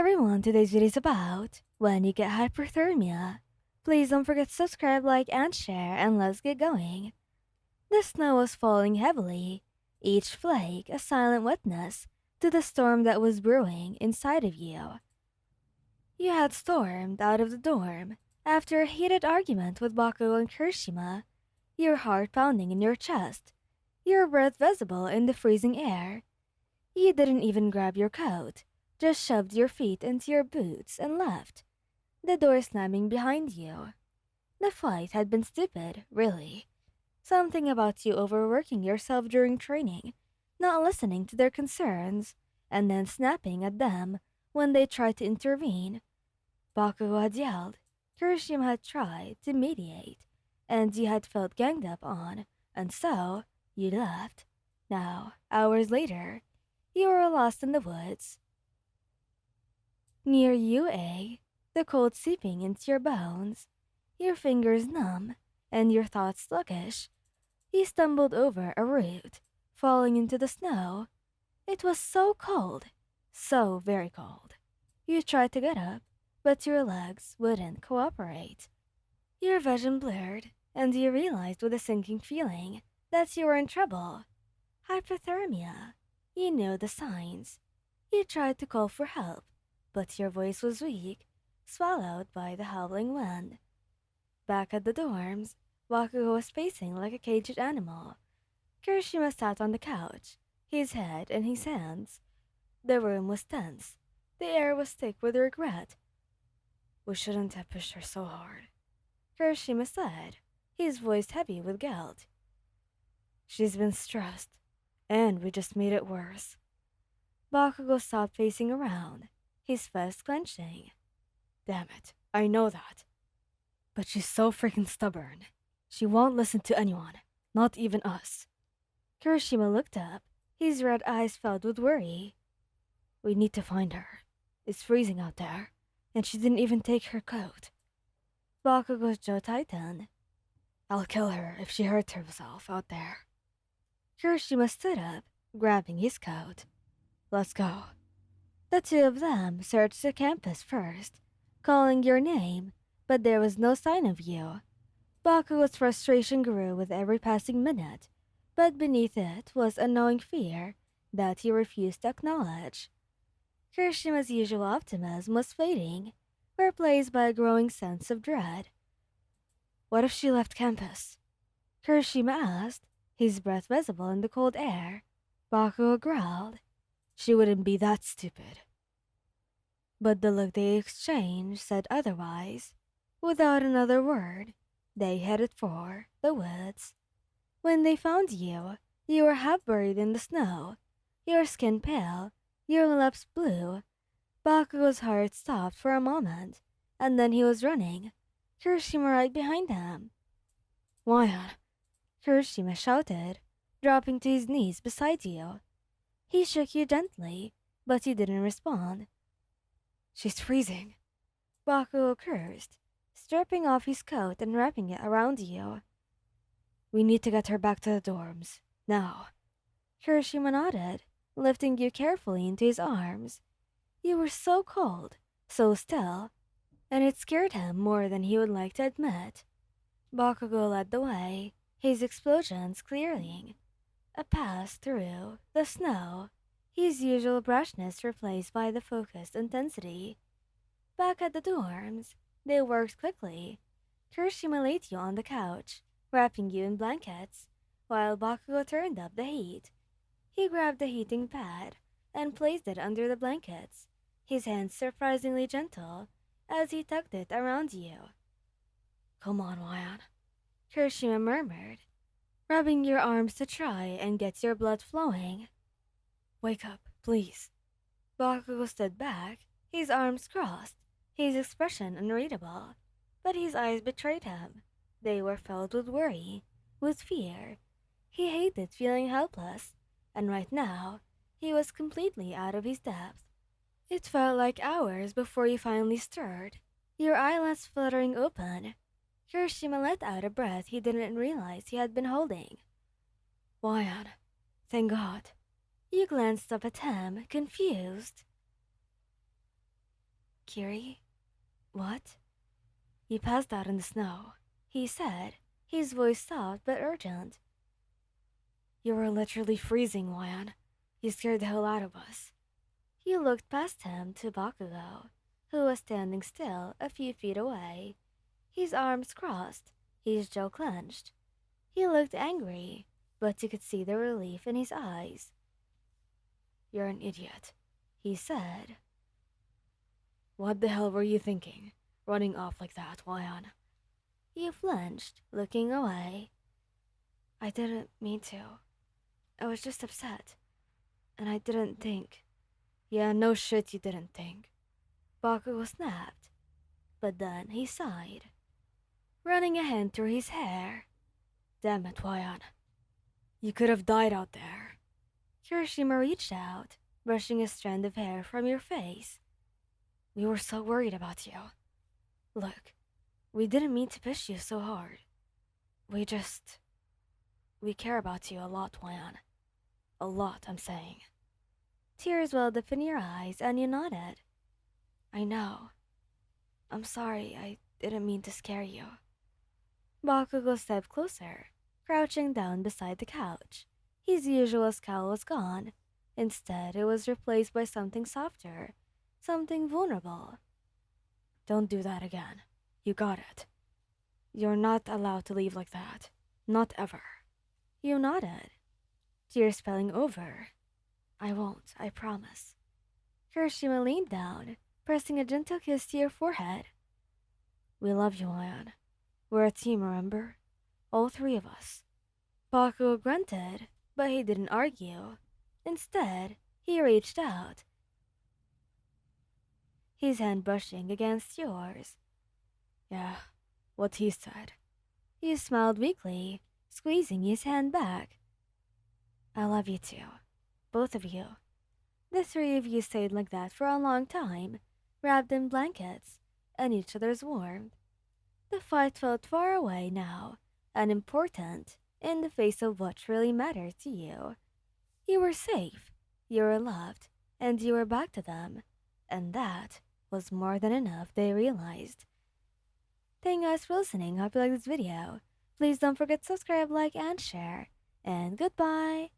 everyone, today's video is about when you get hyperthermia. Please don't forget to subscribe, like, and share, and let's get going. The snow was falling heavily, each flake a silent witness to the storm that was brewing inside of you. You had stormed out of the dorm after a heated argument with Bakugo and Kirishima, your heart pounding in your chest, your breath visible in the freezing air. You didn't even grab your coat, just shoved your feet into your boots and left, the door slamming behind you. The fight had been stupid, really. Something about you overworking yourself during training, not listening to their concerns, and then snapping at them when they tried to intervene. Bakugo had yelled, Kirishima had tried to mediate, and you had felt ganged up on, and so you left. Now, hours later, you were lost in the woods. Near UA, the cold seeping into your bones, your fingers numb, and your thoughts sluggish. You stumbled over a root, falling into the snow. It was so cold, so very cold. You tried to get up, but your legs wouldn't cooperate. Your vision blurred, and you realized with a sinking feeling that you were in trouble. Hypothermia. You knew the signs. You tried to call for help, but your voice was weak, swallowed by the howling wind. Back at the dorms, Bakugo was pacing like a caged animal. Kirishima sat on the couch, his head in his hands. The room was tense. The air was thick with regret. We shouldn't have pushed her so hard, Kirishima said, his voice heavy with guilt. She's been stressed, and we just made it worse. Bakugo stopped facing around, his fist clenching. Damn it, I know that. But she's so freaking stubborn. She won't listen to anyone, not even us. Kirishima looked up, his red eyes filled with worry. We need to find her. It's freezing out there, and she didn't even take her coat. Bakugo's jaw tightened. I'll kill her if she hurts herself out there. Kirishima stood up, grabbing his coat. Let's go. The two of them searched the campus first, calling your name, but there was no sign of you. Bakugo's frustration grew with every passing minute, but beneath it was a gnawing fear that he refused to acknowledge. Kirishima's usual optimism was fading, replaced by a growing sense of dread. What if she left campus? Kirishima asked, his breath visible in the cold air. Bakugo growled. She wouldn't be that stupid. But the look they exchanged said otherwise. Without another word, they headed for the woods. When they found you, you were half buried in the snow, your skin pale, your lips blue. Bakugo's heart stopped for a moment, and then he was running, Kirishima right behind him. Why? Kirishima shouted, dropping to his knees beside you. He shook you gently, but you didn't respond. She's freezing, Bakugo cursed, stripping off his coat and wrapping it around you. We need to get her back to the dorms, now. Kirishima nodded, lifting you carefully into his arms. You were so cold, so still, and it scared him more than he would like to admit. Bakugo led the way, his explosions clearing. A pass through the snow, his usual brushness replaced by the focused intensity. Back at the dorms, they worked quickly. Kirishima laid you on the couch, wrapping you in blankets, while Bakugo turned up the heat. He grabbed the heating pad and placed it under the blankets, his hands surprisingly gentle as he tucked it around you. Come on, Wyan, Kirishima murmured, rubbing your arms to try and get your blood flowing. Wake up, please. Bakugo stood back, his arms crossed, his expression unreadable, but his eyes betrayed him. They were filled with worry, with fear. He hated feeling helpless, and right now, he was completely out of his depth. It felt like hours before you finally stirred, your eyelids fluttering open. Kirishima let out a breath he didn't realize he had been holding. Wyan, thank God. You glanced up at him, confused. Kiri? What? You passed out in the snow, he said, his voice soft but urgent. You were literally freezing, Juan. You scared the hell out of us. He looked past him to Bakugo, who was standing still a few feet away, his arms crossed, his jaw clenched. He looked angry, but you could see the relief in his eyes. You're an idiot, he said. What the hell were you thinking? Running off like that, Juan? He flinched, looking away. I didn't mean to. I was just upset. And I didn't think. Yeah, no shit you didn't think. Bakugo snapped. But then he sighed, running a hand through his hair. Damn it, Juan. You could have died out there. Kirishima reached out, brushing a strand of hair from your face. We were so worried about you. Look, we didn't mean to push you so hard. We care about you a lot, Juan. A lot, I'm saying. Tears welled up in your eyes and you nodded. I know. I'm sorry, I didn't mean to scare you. Bakugo stepped closer, crouching down beside the couch. His usual scowl was gone. Instead, it was replaced by something softer, something vulnerable. Don't do that again. You got it. You're not allowed to leave like that. Not ever. You nodded, tears spilling over. I won't, I promise. Kirishima leaned down, pressing a gentle kiss to your forehead. We love you, Ion. We're a team, remember? All three of us. Bakugo grunted, but he didn't argue. Instead, he reached out, his hand brushing against yours. Yeah, what he said. You smiled weakly, squeezing his hand back. I love you too. Both of you. The three of you stayed like that for a long time, wrapped in blankets and each other's warmth. The fight felt far away now, unimportant in the face of what really mattered to you. You were safe, you were loved, and you were back to them, and that was more than enough, they realized. Thank you guys for listening. Hope you like this video. Please don't forget to subscribe, like, and share. And goodbye!